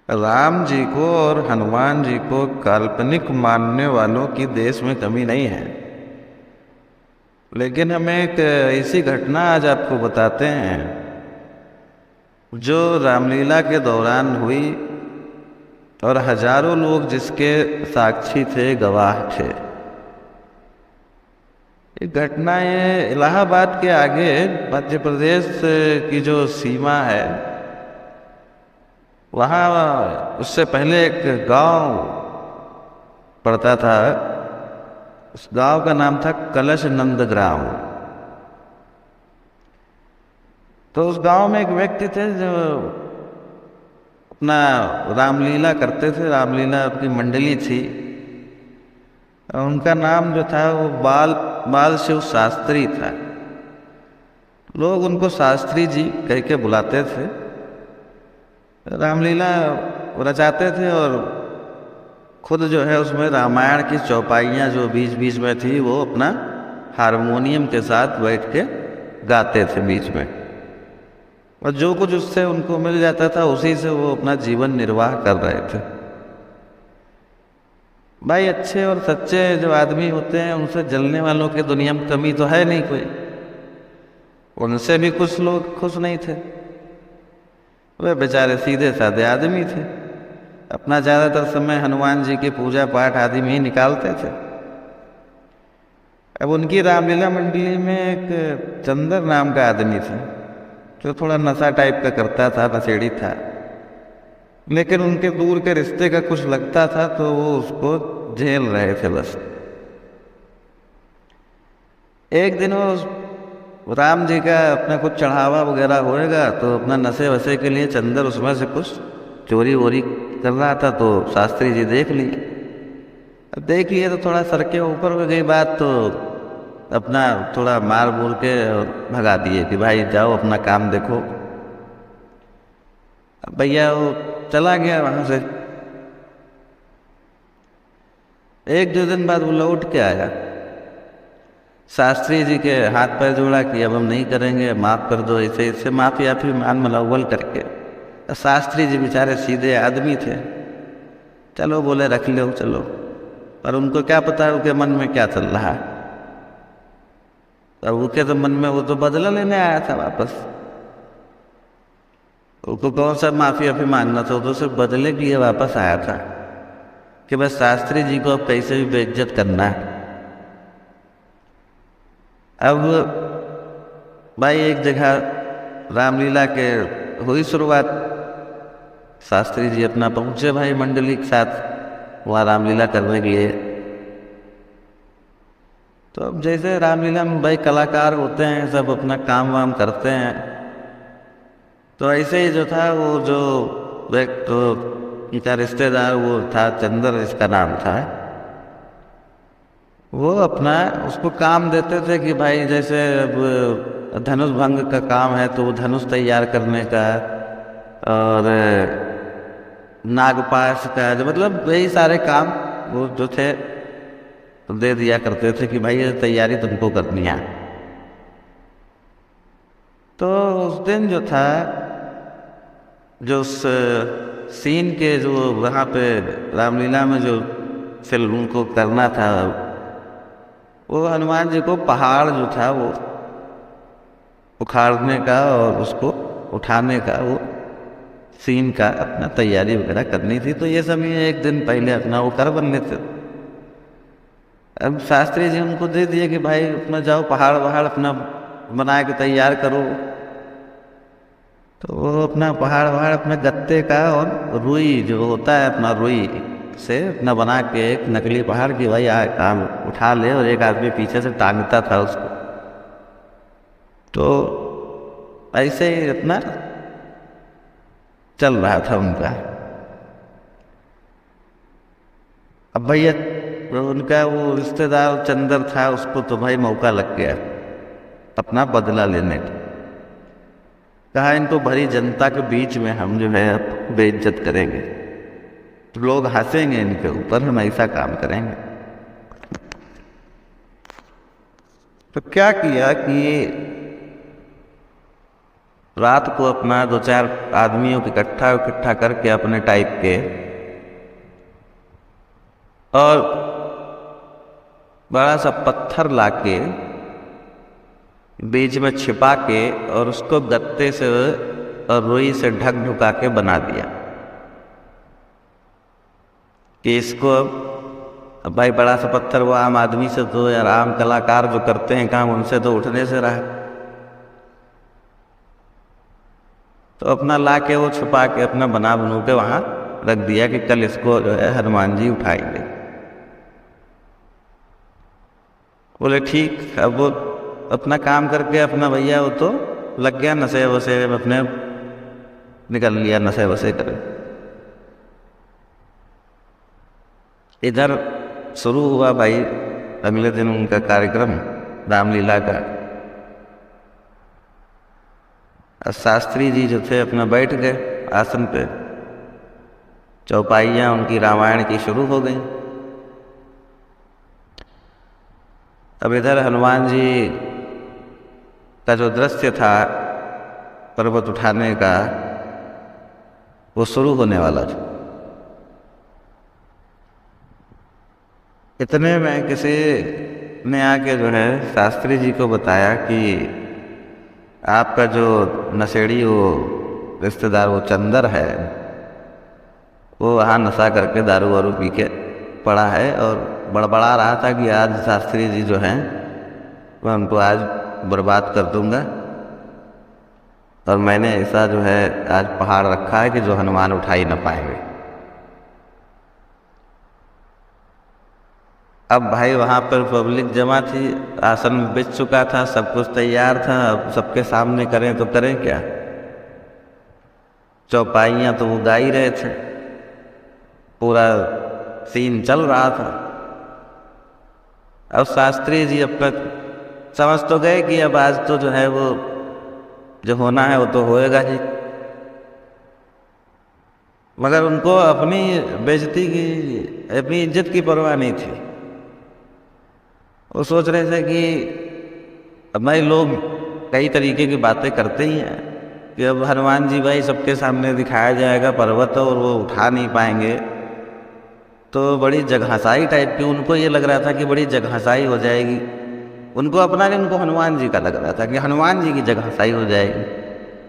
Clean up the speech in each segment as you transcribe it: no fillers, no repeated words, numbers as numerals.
राम जी को और हनुमान जी को काल्पनिक मानने वालों की देश में कमी नहीं है। लेकिन हम एक ऐसी घटना आज आपको बताते हैं जो रामलीला के दौरान हुई और हजारों लोग जिसके साक्षी थे, गवाह थे। ये घटना ये इलाहाबाद के आगे मध्य प्रदेश की जो सीमा है, वहाँ उससे पहले एक गांव पड़ता था। उस गांव का नाम था कलश नंदग्राम। तो उस गांव में एक व्यक्ति थे जो अपना रामलीला करते थे। रामलीला अपनी मंडली थी। उनका नाम जो था वो बाल बाल शिव शास्त्री था। लोग उनको शास्त्री जी कह के बुलाते थे। रामलीला रचाते थे और खुद जो है उसमें रामायण की चौपाइयाँ जो बीच बीच में थी वो अपना हारमोनियम के साथ बैठ के गाते थे बीच में। और जो कुछ उससे उनको मिल जाता था उसी से वो अपना जीवन निर्वाह कर रहे थे। भाई अच्छे और सच्चे जो आदमी होते हैं उनसे जलने वालों की दुनिया में कमी तो है नहीं कोई। उनसे भी कुछ लोग खुश नहीं थे। वे बेचारे सीधे साधे आदमी थे। अपना ज़्यादातर समय हनुमान जी की पूजा पाठ आदि में ही निकालते थे। अब उनकी रामलीला मंडली में एक चंदर नाम का आदमी था जो थोड़ा नशा टाइप का करता था, नशेड़ी था। लेकिन उनके दूर के रिश्ते का कुछ लगता था तो वो उसको झेल रहे थे बस। एक दिन वो राम जी का अपना कुछ चढ़ावा वगैरह होएगा तो अपना नशे वशे के लिए चंदर उसमें से कुछ चोरी वोरी कर रहा था। तो शास्त्री जी देख लिए। अब देख लिए तो थोड़ा सर के ऊपर हो गई बात, तो अपना थोड़ा मार बोल के और भगा दिए कि भाई जाओ अपना काम देखो। अब भैया वो चला गया वहां से। एक दो दिन बाद वो लौट के आया। शास्त्री जी के हाथ पैर जोड़ा कि अब हम नहीं करेंगे, माफ़ कर दो। ऐसे ऐसे माफ़ी आपी मान मलवल करके। शास्त्री जी बेचारे सीधे आदमी थे। चलो बोले रख लो चलो। पर उनको क्या पता उनके मन में क्या चल रहा है। अब उनके तो मन में वो तो बदला लेने आया था वापस। उनको कौन सा माफ़ी अफी मांगना था, वो तो सिर्फ बदले के लिए वापस आया था कि बस शास्त्री जी को अब कैसे भी बेइज्जत करना है। अब भाई एक जगह रामलीला के हुई शुरुआत। शास्त्री जी अपना पहुंचे भाई मंडली के साथ वहाँ रामलीला करने के लिए। तो अब जैसे रामलीला में भाई कलाकार होते हैं, सब अपना काम वाम करते हैं। तो ऐसे ही जो था वो जो इनका रिश्तेदार वो था, चंदर इसका नाम था, वो अपना उसको काम देते थे कि भाई जैसे अब धनुष भंग का काम है तो वो धनुष तैयार करने का, और नागपाश का, जो मतलब यही सारे काम वो जो थे तो दे दिया करते थे कि भाई ये तैयारी तुमको करनी है। तो उस दिन जो था, जो उस सीन के जो वहाँ पे रामलीला में जो फिल्म को करना था, वो हनुमान जी को पहाड़ जो था वो उखाड़ने का और उसको उठाने का, वो सीन का अपना तैयारी वगैरह करनी थी। तो ये सब ये एक दिन पहले अपना वो कर बनने थे। अब शास्त्री जी उनको दे दिए कि भाई अपना जाओ पहाड़ वहाड़ अपना बना के तैयार करो। तो वो अपना पहाड़ वहाड़ अपना गत्ते का और रुई जो होता है अपना रुई से अपना बना के एक नकली पहाड़ की भाई काम उठा ले, और एक आदमी पीछे से टांगता था उसको। तो ऐसे ही अपना चल रहा था उनका। अब भैया उनका वो रिश्तेदार चंदर था, उसको तो भाई मौका लग गया अपना बदला लेने का। कहा इनको भरी जनता के बीच में हम जो है अब बेइज्जत करेंगे तो लोग हंसेंगे इनके ऊपर, हम ऐसा काम करेंगे। तो क्या किया कि रात को अपना 2-4 आदमियों को इकट्ठा करके अपने टाइप के, और बड़ा सा पत्थर लाके बीच में छिपा के और उसको गत्ते से और रुई से ढक ढुका के बना दिया कि इसको अब भाई बड़ा सा पत्थर वो आम आदमी से तो, यार आम कलाकार जो करते हैं काम, उनसे तो उठने से रहा, तो अपना ला के वो छुपा के अपना बना बनू के वहां रख दिया कि कल इसको जो है हनुमान जी उठाएंगे। बोले ठीक। अब वो अपना काम करके अपना भैया वो तो लग गया नशे वसे में, अपने निकल लिया नशे वसे कर। इधर शुरू हुआ भाई अगले दिन उनका कार्यक्रम रामलीला का। शास्त्री जी जो थे अपना बैठ गए आसन पे, चौपाइयाँ उनकी रामायण की शुरू हो गई। अब इधर हनुमान जी का जो दृश्य था पर्वत उठाने का, वो शुरू होने वाला था। इतने में किसी ने आके जो है शास्त्री जी को बताया कि आपका जो नशेड़ी वो रिश्तेदार वो चंदर है, वो वहाँ नशा करके दारू वारू पी के पड़ा है और बड़बड़ा रहा था कि आज शास्त्री जी जो हैं मैं उनको आज बर्बाद कर दूंगा, और मैंने ऐसा जो है आज पहाड़ रखा है कि जो हनुमान उठा ही न पाएंगे। अब भाई वहाँ पर पब्लिक जमा थी, आसन बिछ चुका था, सब कुछ तैयार था, अब सबके सामने करें तो करें क्या। चौपाइयाँ तो वो गा ही रहे थे, पूरा सीन चल रहा था। अब शास्त्री जी अब तक समझ तो गए कि अब आज तो जो है वो जो होना है वो तो होएगा ही, मगर उनको अपनी बेइज्जती की, अपनी इज्जत की परवाह नहीं थी। वो सोच रहे थे कि अब भाई लोग कई तरीके की बातें करते ही हैं कि अब हनुमान जी भाई सबके सामने दिखाया जाएगा पर्वत और वो उठा नहीं पाएंगे, तो बड़ी जगहसाई टाइप की उनको ये लग रहा था कि बड़ी जगहसाई हो जाएगी। उनको अपना नहीं, उनको हनुमान जी का लग रहा था कि हनुमान जी की जगहसाई हो जाएगी।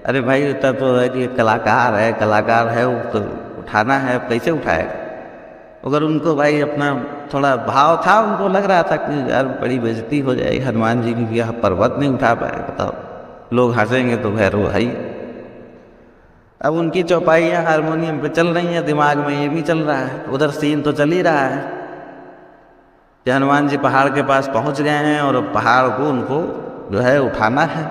अरे भाई इतना तो है कि कलाकार है वो तो उठाना है, कैसे उठाएगा। अगर उनको भाई अपना थोड़ा भाव था, उनको लग रहा था कि यार बड़ी बेइज्जती हो जाएगी हनुमान जी की, यह पर्वत नहीं उठा पाए, बताओ लोग हंसेंगे तो खैर वो है ही। अब उनकी चौपाइयाँ हारमोनियम पे चल रही हैं, दिमाग में ये भी चल रहा है, उधर सीन तो चल ही रहा है कि हनुमान जी पहाड़ के पास पहुंच गए हैं और पहाड़ को उनको जो है उठाना है।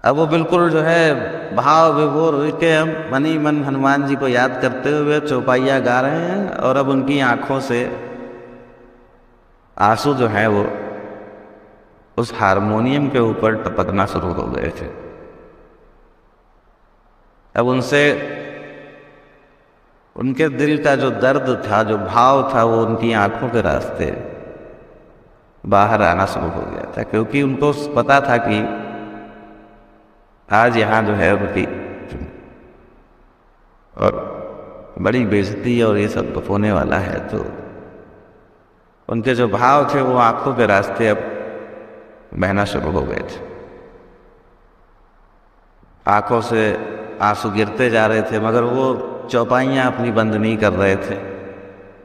अब वो बिल्कुल जो है भाव विभोर के हम मन ही मन हनुमान जी को याद करते हुए चौपाइयाँ गा रहे हैं, और अब उनकी आंखों से आंसू जो है वो उस हारमोनियम के ऊपर टपकना शुरू हो गए थे। अब उनसे उनके दिल का जो दर्द था, जो भाव था, वो उनकी आंखों के रास्ते बाहर आना शुरू हो गया था, क्योंकि उनको पता था कि आज यहाँ जो है उनकी और बड़ी बेइज्जती और ये सब होने वाला है। तो उनके जो भाव थे वो आंखों के रास्ते अब बहना शुरू हो गए थे, आंखों से आंसू गिरते जा रहे थे, मगर वो चौपाइयाँ अपनी बंद नहीं कर रहे थे।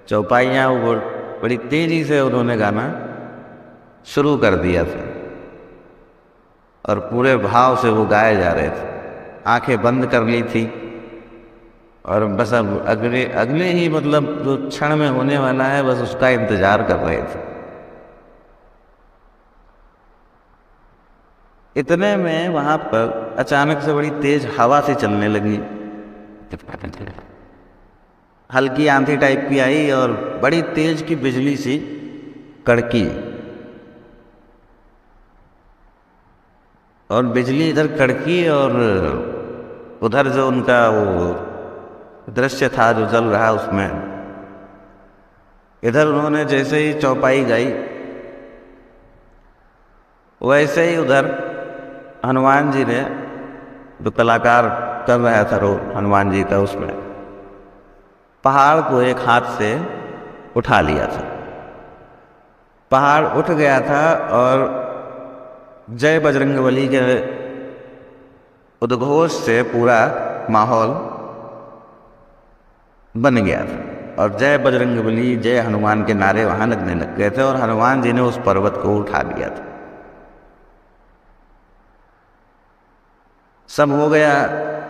चौपाइयाँ वो बड़ी तेजी से उन्होंने गाना शुरू कर दिया था और पूरे भाव से वो गाए जा रहे थे। आंखें बंद कर ली थी और बस अब अगले ही मतलब जो क्षण में होने वाला है बस उसका इंतजार कर रहे थे। इतने में वहां पर अचानक से बड़ी तेज हवा सी चलने लगी, हल्की आंधी टाइप की आई और बड़ी तेज की बिजली सी कड़की, और बिजली इधर कड़की और उधर जो उनका वो दृश्य था जो चल रहा उसमें, इधर उन्होंने जैसे ही चौपाई गाई वैसे ही उधर हनुमान जी ने जो कलाकार कर रहा था रोल हनुमान जी का, उसमें पहाड़ को एक हाथ से उठा लिया था। पहाड़ उठ गया था और जय बजरंगबली के उद्घोष से पूरा माहौल बन गया था और जय बजरंगबली जय हनुमान के नारे वहां लगने लग गए थे और हनुमान जी ने उस पर्वत को उठा लिया था। सब हो गया,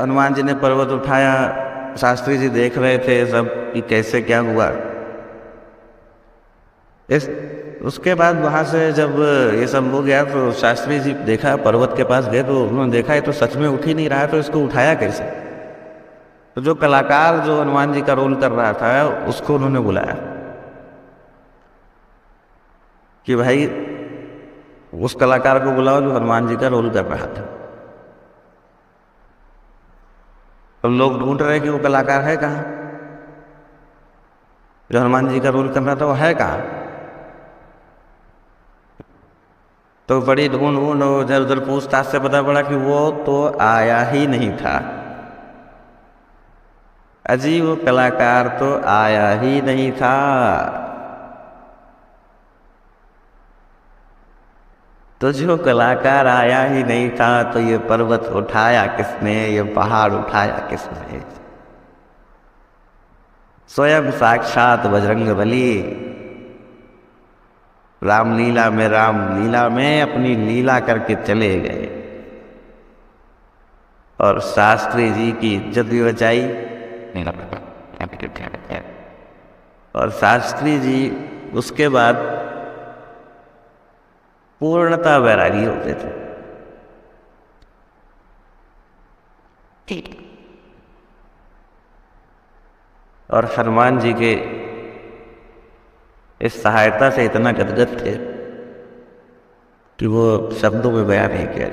हनुमान जी ने पर्वत उठाया, शास्त्री जी देख रहे थे सब कि कैसे क्या हुआ। उसके बाद वहाँ से जब ये सब हो गया तो शास्त्री जी देखा, पर्वत के पास गए तो उन्होंने देखा ये तो सच में उठ ही नहीं रहा है, तो इसको उठाया कैसे। तो जो कलाकार जो हनुमान जी का रोल कर रहा था उसको उन्होंने बुलाया कि भाई उस कलाकार को बुलाओ जो हनुमान जी का रोल कर रहा था। तो लोग ढूंढ रहे कि वो कलाकार है कहाँ, जो हनुमान जी का रोल कर रहा था वो है कहाँ। तो बड़ी ढूंढ ढूंढ इधर उधर पूछताछ से पता पड़ा कि वो तो आया ही नहीं था। अजी वो कलाकार तो आया ही नहीं था। तो जो कलाकार आया ही नहीं था तो ये पर्वत उठाया किसने, ये पहाड़ उठाया किसने। स्वयं साक्षात बजरंगबली रामलीला में अपनी लीला करके चले गए और शास्त्री जी की इज्जत भी बचाई। और शास्त्री जी उसके बाद पूर्णतः वैरागी होते थे। और हनुमान जी के इस सहायता से इतना गदगद थे कि वो शब्दों में बयान नहीं किया।